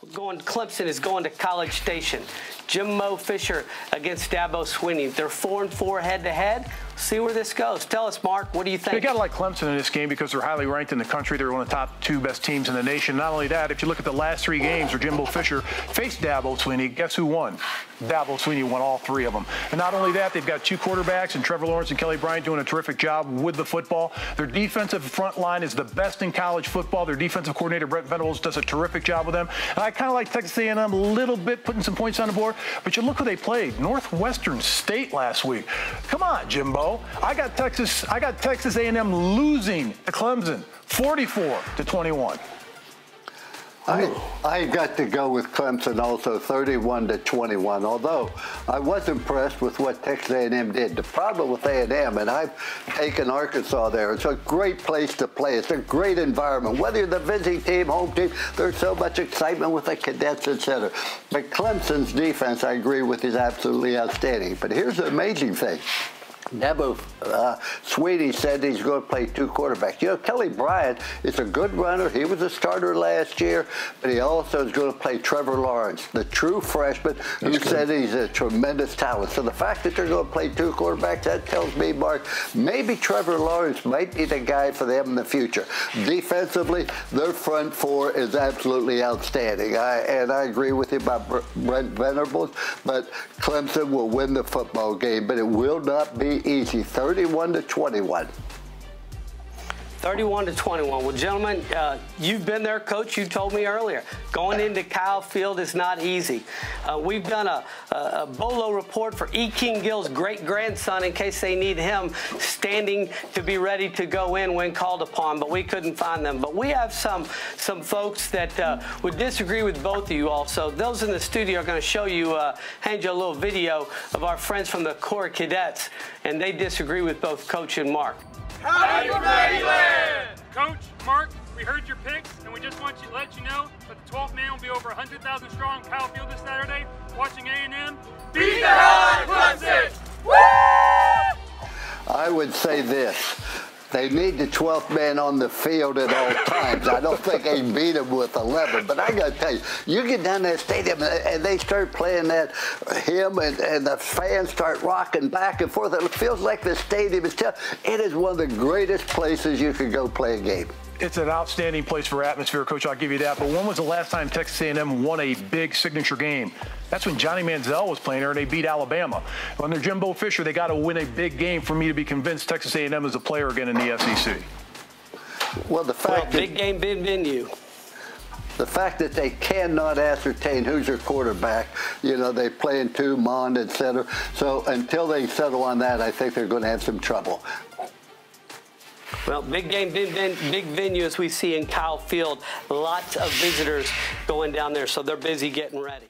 Clemson is going to College Station. Jimbo Fisher against Dabo Swinney. They're 4-4 head-to-head. See where this goes. Tell us, Mark, what do you think? You got to like Clemson in this game because they're highly ranked in the country. They're one of the top 2 best teams in the nation. Not only that, if you look at the last 3 games where Jimbo Fisher faced Dabo Swinney, guess who won? Dabo Swinney won all 3 of them. And not only that, they've got 2 quarterbacks, and Trevor Lawrence and Kelly Bryant doing a terrific job with the football. Their defensive front line is the best in college football. Their defensive coordinator, Brent Venables, does a terrific job with them. And I kind of like Texas A&M a little bit, putting some points on the board. But you look who they played, Northwestern State last week. Come on, Jimbo. I got Texas A&M losing to Clemson, 44-21. I got to go with Clemson also, 31-21. Although I was impressed with what Texas A&M did. The problem with A&M, and I've taken Arkansas there, it's a great place to play. It's a great environment. Whether you're the visiting team, home team, there's so much excitement with the cadets, etc. But Clemson's defense, I agree with, is absolutely outstanding. But here's the amazing thing. Dabo Swinney said he's going to play 2 quarterbacks. You know, Kelly Bryant is a good runner. He was a starter last year, but he also is going to play Trevor Lawrence, the true freshman who said he's a tremendous talent. So the fact that they're going to play 2 quarterbacks, that tells me, Mark, maybe Trevor Lawrence might be the guy for them in the future. Defensively, their front 4 is absolutely outstanding. And I agree with you about Brent Venables, but Clemson will win the football game, but it will not be easy. 31-21. 31-21. Well, gentlemen, you've been there, Coach. You told me earlier. Going into Kyle Field is not easy. We've done a Bolo report for E. King Gill's great-grandson in case they need him standing to be ready to go in when called upon, but we couldn't find them. But we have some folks that would disagree with both of you also. Those in the studio are going to show you, hand you a little video of our friends from the Corps Cadets, and they disagree with both Coach and Mark. Howdy from Maryland! Coach, Mark, we heard your picks, and we just want to let you know that the 12th man will be over 100,000 strong in Kyle Field this Saturday, watching A&M beat the hell out of Clemson! Woo! I would say this. They need the 12th man on the field at all times. I don't think they beat him with 11. But I got to tell you, you get down to that stadium and they start playing that hymn and the fans start rocking back and forth. It feels like the stadium is it is one of the greatest places you could go play a game. It's an outstanding place for atmosphere, Coach. I'll give you that. But when was the last time Texas A&M won a big signature game? That's when Johnny Manziel was playing there, and they beat Alabama. Under Jimbo Fisher, they got to win a big game for me to be convinced Texas A&M is a player again in the SEC. Well, big game, big venue. The fact that they cannot ascertain who's their quarterback, you know, they play in 2, Mond, etc. So until they settle on that, I think they're going to have some trouble. Well, big game, big venue as we see in Kyle Field. Lots of visitors going down there, so they're busy getting ready.